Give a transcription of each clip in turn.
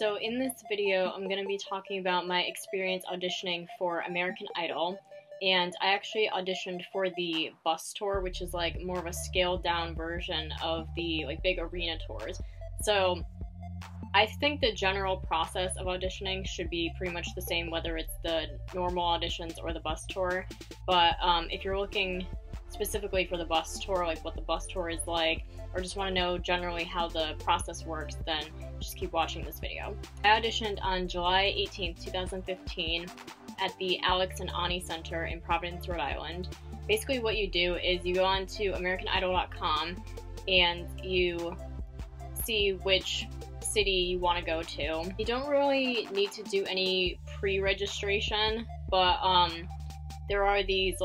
So in this video, I'm going to be talking about my experience auditioning for American Idol, and I actually auditioned for the bus tour, which is like more of a scaled down version of the big arena tours. So I think the general process of auditioning should be pretty much the same whether it's the normal auditions or the bus tour, but if you're looking specifically for the bus tour, like what the bus tour is like, or just want to know generally how the process works, then just keep watching this video. I auditioned on July 18th, 2015 at the Alex and Ani Center in Providence, Rhode Island. Basically what you do is you go on to AmericanIdol.com and you see which city you want to go to. You don't really need to do any pre-registration, but there are these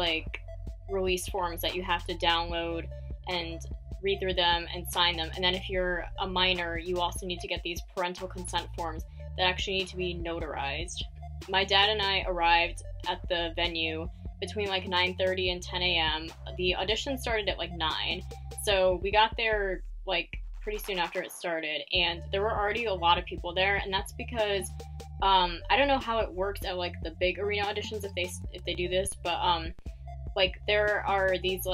release forms that you have to download and read through them and sign them. And then if you're a minor, you also need to get these parental consent forms that actually need to be notarized. My dad and I arrived at the venue between 9:30 and 10 a.m. The audition started at 9, so we got there pretty soon after it started, and there were already a lot of people there, and that's because I don't know how it works at the big arena auditions if they do this, but there are these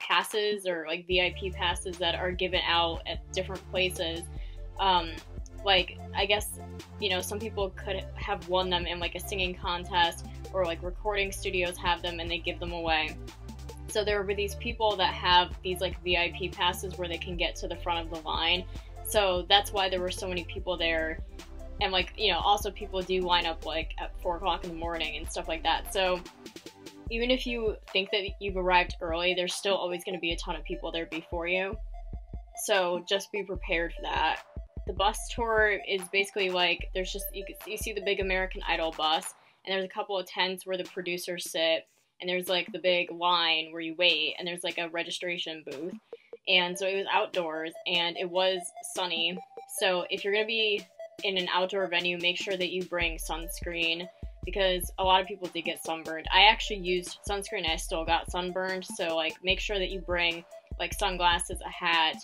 passes or VIP passes that are given out at different places. I guess, some people could have won them in a singing contest, or recording studios have them and they give them away. So there were these people that have these VIP passes where they can get to the front of the line. So that's why there were so many people there. And also people do line up at 4 o'clock in the morning and stuff like that. So even if you think that you've arrived early, there's still always going to be a ton of people there before you. So just be prepared for that. The bus tour is basically there's just, you see the big American Idol bus, and there's a couple of tents where the producers sit, and there's the big line where you wait, and there's a registration booth. And so it was outdoors, and it was sunny. So if you're going to be in an outdoor venue, make sure that you bring sunscreen, because a lot of people did get sunburned. I actually used sunscreen and I still got sunburned, so make sure that you bring sunglasses, a hat,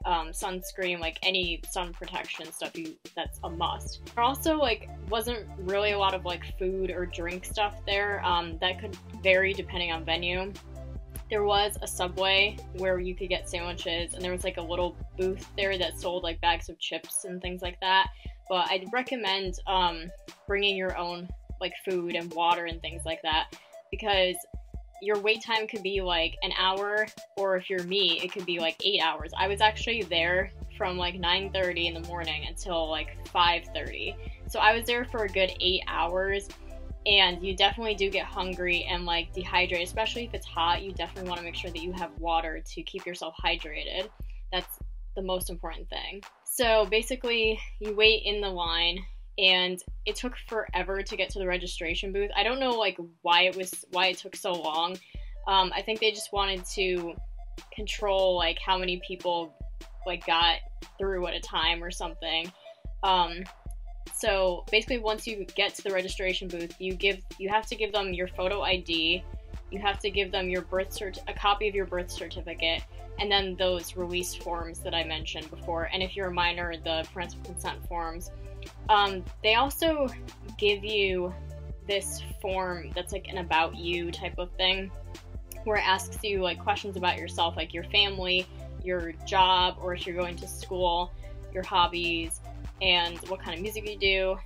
sunscreen, any sun protection stuff. That's a must. There also wasn't really a lot of food or drink stuff there. That could vary depending on venue. There was a Subway where you could get sandwiches, and there was a little booth there that sold bags of chips and things like that. But I'd recommend bringing your own food and water and things like that, because your wait time could be an hour, or if you're me, it could be 8 hours. I was actually there from 9:30 in the morning until 5:30. So I was there for a good 8 hours, and you definitely do get hungry and dehydrated, especially if it's hot. You definitely want to make sure that you have water to keep yourself hydrated. That's the most important thing. So basically you wait in the line, and it took forever to get to the registration booth. I don't know why it took so long. I think they just wanted to control how many people got through at a time or something. So basically once you get to the registration booth, you have to give them your photo ID, you have to give them a copy of your birth certificate, and then those release forms that I mentioned before. And if you're a minor, the parental consent forms. They also give you this form that's an about you type of thing, where it asks you questions about yourself, your family, your job, or if you're going to school, your hobbies, and what kind of music you do,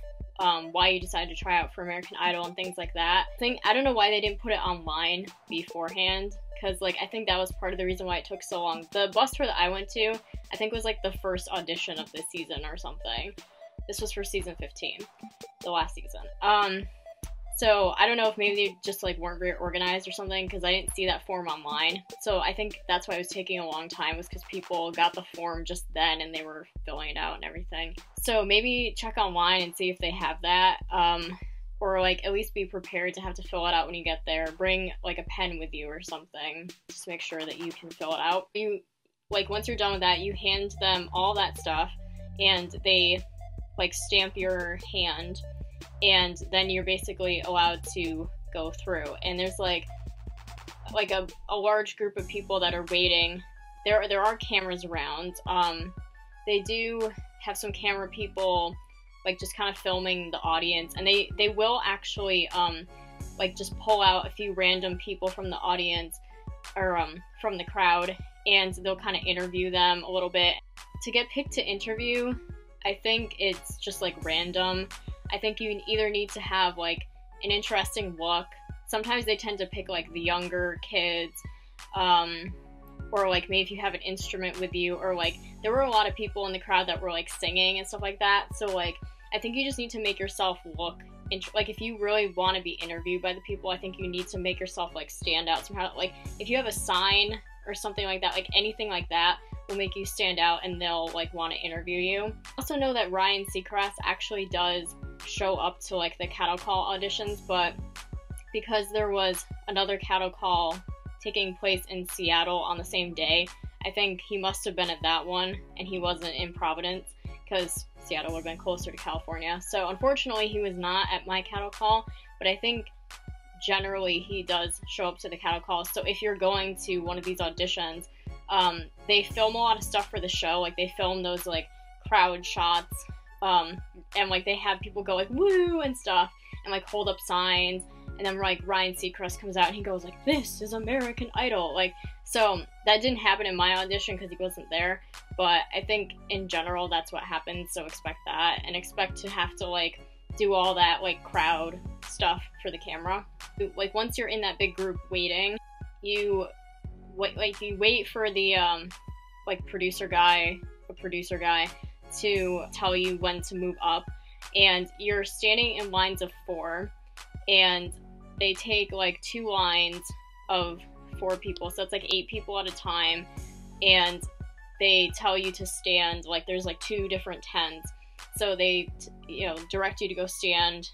why you decided to try out for American Idol and things like that. I don't know why they didn't put it online beforehand, because I think that was part of the reason why it took so long. The bus tour that I went to, I think was the first audition of this season or something. This was for season 15, the last season. So I don't know if maybe they just weren't very organized or something, because I didn't see that form online. So I think that's why it was taking a long time, was because people got the form just then and they were filling it out and everything. So maybe check online and see if they have that, or at least be prepared to have to fill it out when you get there. Bring a pen with you or something, just to make sure that you can fill it out. You once you're done with that, you hand them all that stuff, and they stamp your hand, and then you're basically allowed to go through. And there's a large group of people that are waiting. There are cameras around. They do have some camera people like just kind of filming the audience, and they will actually like just pull out a few random people from the audience or from the crowd, and they'll kind of interview them a little bit. To get picked to interview, I think it's just like random. I think you either need to have like an interesting look. Sometimes they tend to pick like the younger kids, or like maybe if you have an instrument with you, or like there were a lot of people in the crowd that were like singing and stuff like that. So like I think you just need to make yourself look like if you really want to be interviewed by the people, I think you need to make yourself like stand out somehow. Like if you have a sign or something like that, like anything like that will make you stand out and they'll like want to interview you. I also know that Ryan Seacrest actually does show up to like the cattle call auditions, but because there was another cattle call taking place in Seattle on the same day, I think he must have been at that one and he wasn't in Providence, because Seattle would have been closer to California. So unfortunately he was not at my cattle call, but I think generally he does show up to the cattle call. So if you're going to one of these auditions, they film a lot of stuff for the show. Like they film those like crowd shots, and like they have people go like woo and stuff and like hold up signs, and then like Ryan Seacrest comes out and he goes like, "This is American Idol." Like, so that didn't happen in my audition because he wasn't there, but I think in general that's what happens. So expect that, and expect to have to like do all that like crowd stuff for the camera. Like once you're in that big group waiting, you wait for the like producer guy to tell you when to move up, and you're standing in lines of 4, and they take like 2 lines of 4 people, so it's like 8 people at a time, and they tell you to stand, like there's like 2 different tents, so they direct you to go stand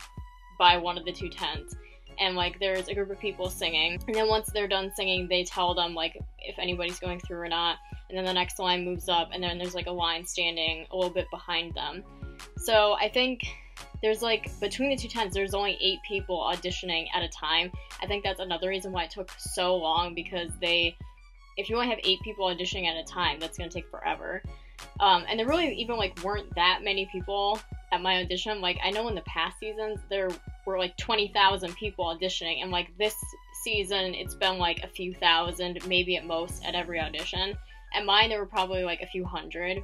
by one of the 2 tents, and like there's a group of people singing, and then once they're done singing they tell them like if anybody's going through or not, and then the next line moves up, and then there's like a line standing a little bit behind them. So I think there's like between the 2 tents there's only 8 people auditioning at a time. I think that's another reason why it took so long, because if you only have 8 people auditioning at a time, that's going to take forever. And there really even like weren't that many people at my audition. Like I know in the past seasons there were like 20,000 people auditioning, and like this season it's been like a few thousand, maybe at most, at every audition. At mine there were probably like a few hundred,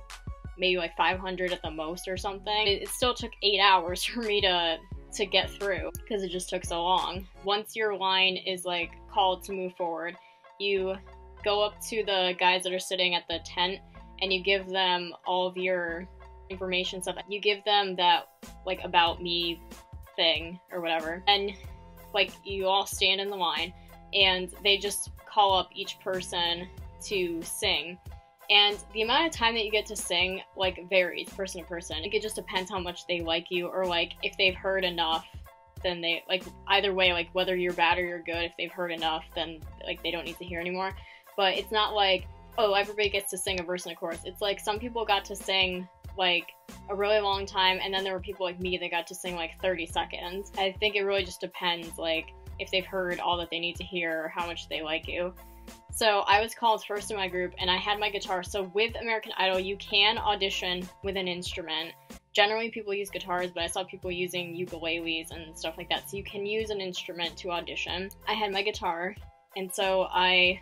maybe like 500 at the most or something. It still took 8 hours for me to get through because it just took so long. Once your line is like called to move forward, you go up to the guys that are sitting at the tent and you give them all of your information stuff. You give them that like about me thing or whatever, and like you all stand in the line and they just call up each person to sing. And the amount of time that you get to sing like varies person to person. It just depends how much they like you, or like if they've heard enough, then they like either way, like whether you're bad or you're good, if they've heard enough then like they don't need to hear anymore. But it's not like, oh, everybody gets to sing a verse and a chorus. It's like some people got to sing like a really long time, and then there were people like me that got to sing like 30 seconds. I think it really just depends like if they've heard all that they need to hear or how much they like you. So I was called first in my group and I had my guitar. So with American Idol you can audition with an instrument. Generally people use guitars, but I saw people using ukuleles and stuff like that. So you can use an instrument to audition. I had my guitar, and so I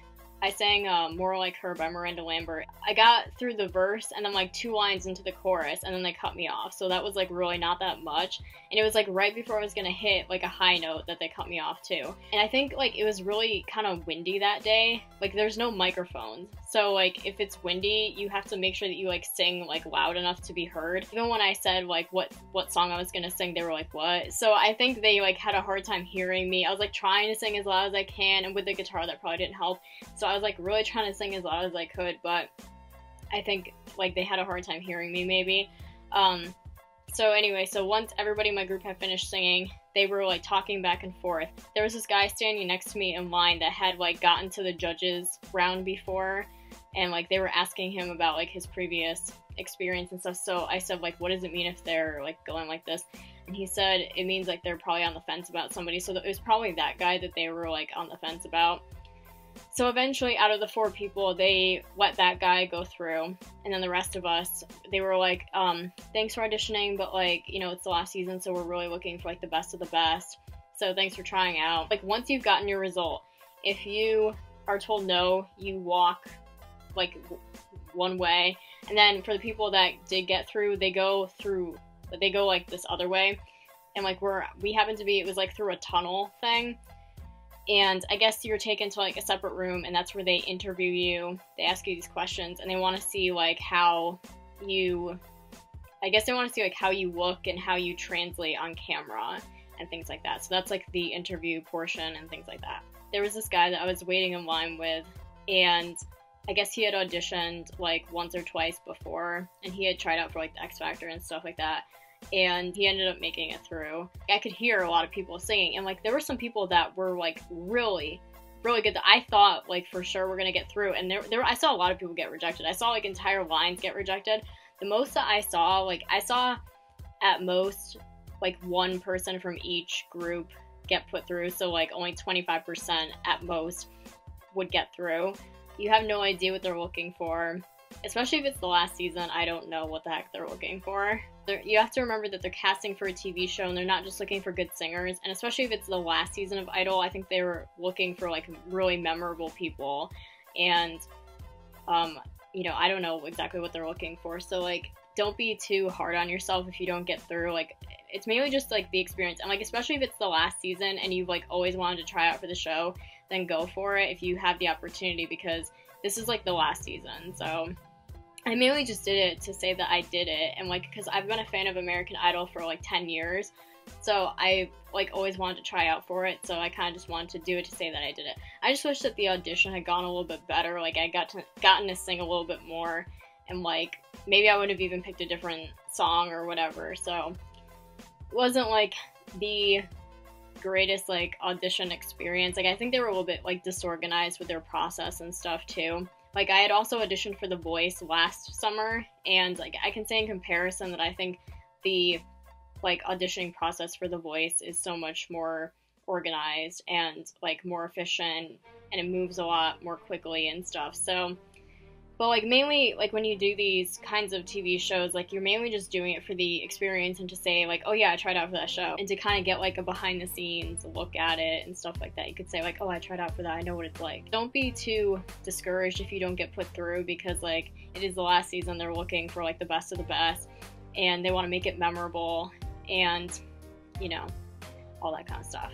sang More Like Her by Miranda Lambert. I got through the verse and then like 2 lines into the chorus, and then they cut me off. So that was like really not that much. And it was like right before I was gonna hit like a high note that they cut me off too. And I think like it was really kind of windy that day. Like there's no microphones. So like if it's windy, you have to make sure that you like sing like loud enough to be heard. Even when I said like what song I was gonna sing, they were like, what? So I think they like had a hard time hearing me. I was like trying to sing as loud as I can, and with the guitar that probably didn't help. So I was like really trying to sing as loud as I could, but I think like they had a hard time hearing me maybe. So anyway, so once everybody in my group had finished singing, they were like talking back and forth. There was this guy standing next to me in line that had like gotten to the judges round before, and like they were asking him about like his previous experience and stuff. So I said like, what does it mean if they're like going like this? And he said it means like they're probably on the fence about somebody. So it was probably that guy that they were like on the fence about. So eventually, out of the 4 people, they let that guy go through, and then the rest of us, they were like, thanks for auditioning, but like, you know, it's the last season, so we're really looking for like the best of the best. So thanks for trying out. Like, once you've gotten your result, if you are told no, you walk like one way, and then for the people that did get through, they go like this other way, and like we happened to be, it was like through a tunnel thing, and I guess you're taken to like a separate room, and that's where they interview you. They ask you these questions, and they want to see like how you look and how you translate on camera and things like that. So that's like the interview portion and things like that. There was this guy that I was waiting in line with, and I guess he had auditioned like once or twice before, and he had tried out for like the X Factor and stuff like that, and he ended up making it through. I could hear a lot of people singing, and like there were some people that were like really, really good that I thought like for sure we're gonna get through, and I saw a lot of people get rejected. I saw like entire lines get rejected. The most that I saw at most like one person from each group get put through, so like only 25% at most would get through. You have no idea what they're looking for, especially if it's the last season. I don't know what the heck they're looking for. You have to remember that they're casting for a TV show, and they're not just looking for good singers, and especially if it's the last season of Idol, I think they were looking for like really memorable people, and you know, I don't know exactly what they're looking for, so like don't be too hard on yourself if you don't get through. Like, it's mainly just like the experience, and like especially if it's the last season and you've like always wanted to try out for the show, then go for it if you have the opportunity, because this is like the last season. So I mainly just did it to say that I did it, and like because I've been a fan of American Idol for like 10 years, so I like always wanted to try out for it, so I kind of just wanted to do it to say that I did it. I just wish that the audition had gone a little bit better, like I gotten to sing a little bit more, and like maybe I would have even picked a different song or whatever. So it wasn't like the greatest like audition experience. Like I think they were a little bit like disorganized with their process and stuff too. Like I had also auditioned for The Voice last summer, and like I can say in comparison that I think the like auditioning process for The Voice is so much more organized and like more efficient, and it moves a lot more quickly and stuff. So but like mainly like when you do these kinds of TV shows, like you're mainly just doing it for the experience and to say like, oh yeah, I tried out for that show, and to kind of get like a behind the scenes look at it and stuff like that. You could say like, oh, I tried out for that, I know what it's like. Don't be too discouraged if you don't get put through, because like it is the last season. They're looking for like the best of the best, and they want to make it memorable, and you know, all that kind of stuff.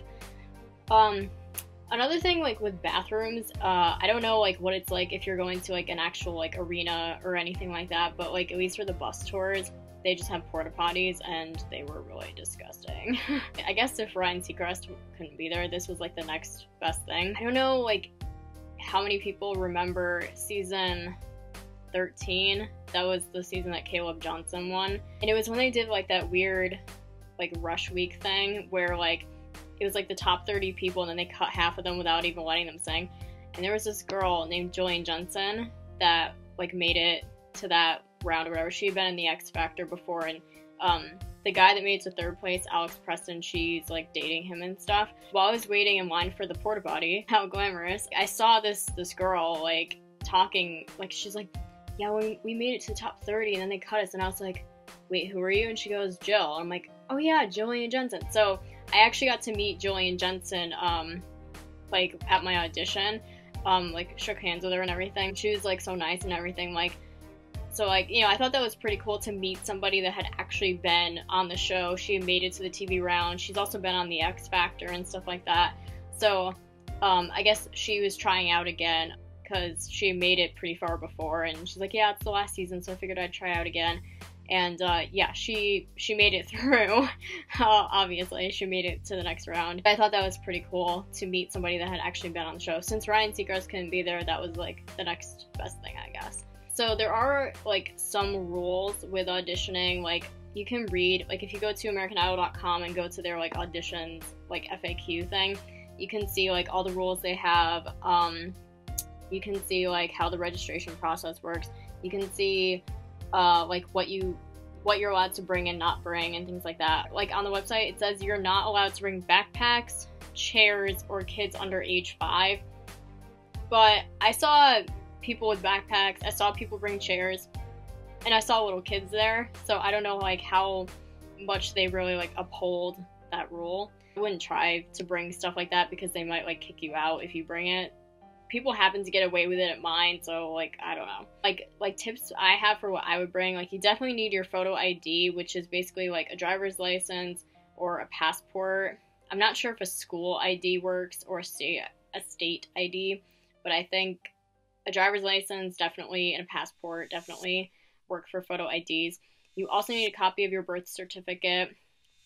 Another thing, like with bathrooms, I don't know like what it's like if you're going to like an actual like arena or anything like that, but like at least for the bus tours, they just have porta potties, and they were really disgusting. I guess if Ryan Seacrest couldn't be there, this was like the next best thing. I don't know like how many people remember season 13. That was the season that Caleb Johnson won, and it was when they did like that weird like rush week thing where like it was like the top 30 people, and then they cut half of them without even letting them sing. And there was this girl named Julian Jensen that like made it to that round or whatever. She had been in the X Factor before, and the guy that made it to third place, Alex Preston, she's like dating him and stuff. While I was waiting in line for the porta potty, how glamorous, I saw this girl like talking, like she's like, yeah, we made it to the top 30, and then they cut us. And I was like, wait, who are you? And she goes, Jill. I'm like, oh yeah, Julian Jensen. So I actually got to meet Julian Jensen, like, at my audition, like, shook hands with her and everything. She was, like, so nice and everything, like, so, like, you know, I thought that was pretty cool to meet somebody that had actually been on the show. She made it to the TV round. She's also been on the X Factor and stuff like that. So, I guess she was trying out again, because she made it pretty far before, and she's like, yeah, it's the last season, so I figured I'd try out again. And yeah, she made it through. Obviously, she made it to the next round. I thought that was pretty cool to meet somebody that had actually been on the show. Since Ryan Seacrest couldn't be there, that was like the next best thing, I guess. So there are like some rules with auditioning. Like you can read, like if you go to AmericanIdol.com and go to their like auditions like FAQ thing, you can see like all the rules they have. You can see like how the registration process works. You can see like what you're allowed to bring and not bring and things like that. Like on the website it says you're not allowed to bring backpacks, chairs, or kids under age 5. But I saw people with backpacks, I saw people bring chairs, and I saw little kids there, so I don't know like how much they really like uphold that rule. I wouldn't try to bring stuff like that because they might like kick you out if you bring it. People happen to get away with it at mine, so like I don't know. Like tips I have for what I would bring, like you definitely need your photo ID, which is basically like a driver's license or a passport. I'm not sure if a school ID works or a state ID, but I think a driver's license definitely and a passport definitely work for photo IDs. You also need a copy of your birth certificate,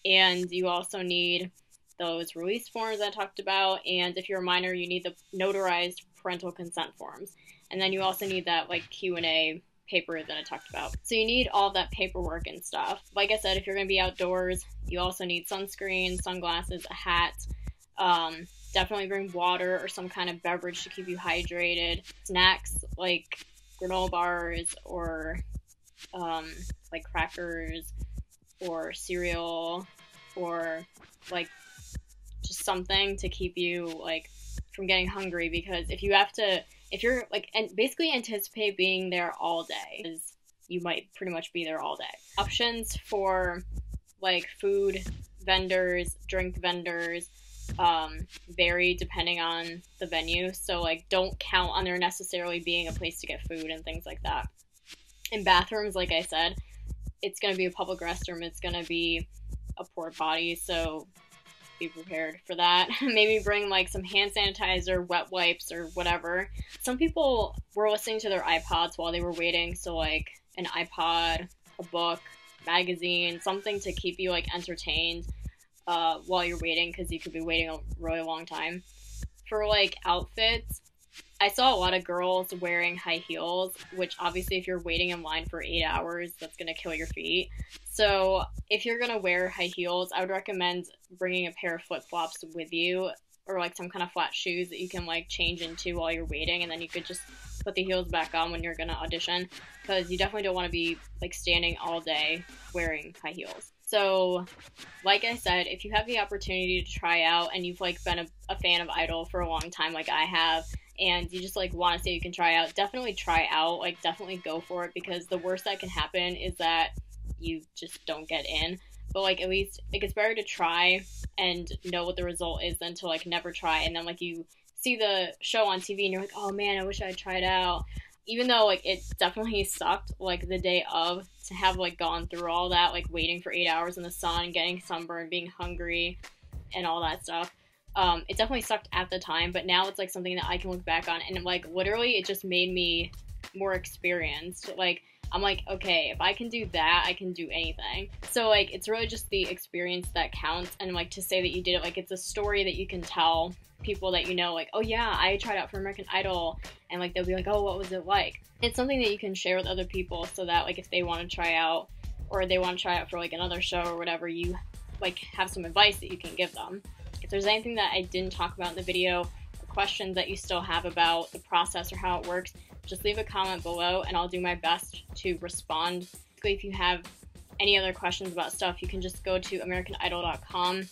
and you also need those release forms I talked about, and if you're a minor, you need the notarized parental consent forms. And then you also need that like Q&A paper that I talked about. So you need all that paperwork and stuff. Like I said, if you're going to be outdoors, you also need sunscreen, sunglasses, a hat. Definitely bring water or some kind of beverage to keep you hydrated. Snacks like granola bars or like crackers or cereal or like just something to keep you like from getting hungry, because if you're like, and basically anticipate being there all day, because you might pretty much be there all day. Options for like food vendors, drink vendors vary depending on the venue, so like don't count on there necessarily being a place to get food and things like that. In bathrooms, like I said, it's going to be a public restroom, it's going to be a porta potty, so be prepared for that. Maybe bring like some hand sanitizer, wet wipes, or whatever. Some people were listening to their iPods while they were waiting, so like an iPod, a book, magazine, something to keep you like entertained while you're waiting, because you could be waiting a really long time. For like outfits, I saw a lot of girls wearing high heels, which obviously if you're waiting in line for 8 hours, that's going to kill your feet. So if you're going to wear high heels, I would recommend bringing a pair of flip-flops with you, or like some kind of flat shoes that you can like change into while you're waiting, and then you could just put the heels back on when you're going to audition, because you definitely don't want to be like standing all day wearing high heels. So like I said, if you have the opportunity to try out and you've like been a fan of Idol for a long time like I have, and you just like want to say you can try out, definitely try out, like definitely go for it, because the worst that can happen is that you just don't get in. But like at least like it's better to try and know what the result is than to like never try, and then like you see the show on TV and you're like, oh man, I wish I had tried out. Even though like it definitely sucked like the day of, to have like gone through all that, like waiting for 8 hours in the sun, getting sunburned, being hungry and all that stuff. It definitely sucked at the time, but now it's like something that I can look back on, and like literally it just made me more experienced. Like I'm like, okay, if I can do that, I can do anything. So like it's really just the experience that counts, and like to say that you did it, like it's a story that you can tell people that you know, like, oh yeah, I tried out for American Idol, and like they'll be like, oh, what was it like? It's something that you can share with other people, so that like if they want to try out, or they want to try out for like another show or whatever, you like have some advice that you can give them. If there's anything that I didn't talk about in the video, or questions that you still have about the process or how it works, just leave a comment below and I'll do my best to respond. If you have any other questions about stuff, you can just go to AmericanIdol.com.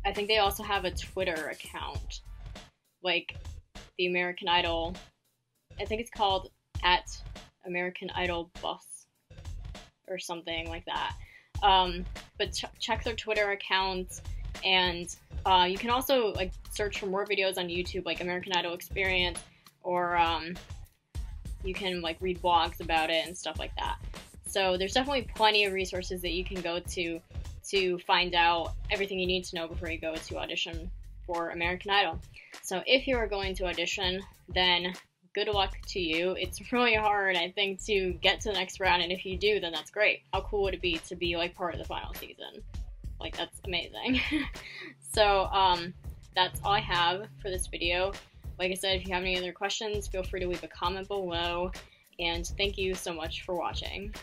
I think they also have a Twitter account, like the American Idol. I think it's called @AmericanIdolBus or something like that. But check their Twitter account, and you can also like search for more videos on YouTube, like American Idol Experience, or you can like read blogs about it and stuff like that. So there's definitely plenty of resources that you can go to find out everything you need to know before you go to audition for American Idol. So if you are going to audition, then good luck to you. It's really hard, I think, to get to the next round, and if you do, then that's great. How cool would it be to be like part of the final season? Like, that's amazing. So that's all I have for this video. Like I said, if you have any other questions, feel free to leave a comment below, and thank you so much for watching.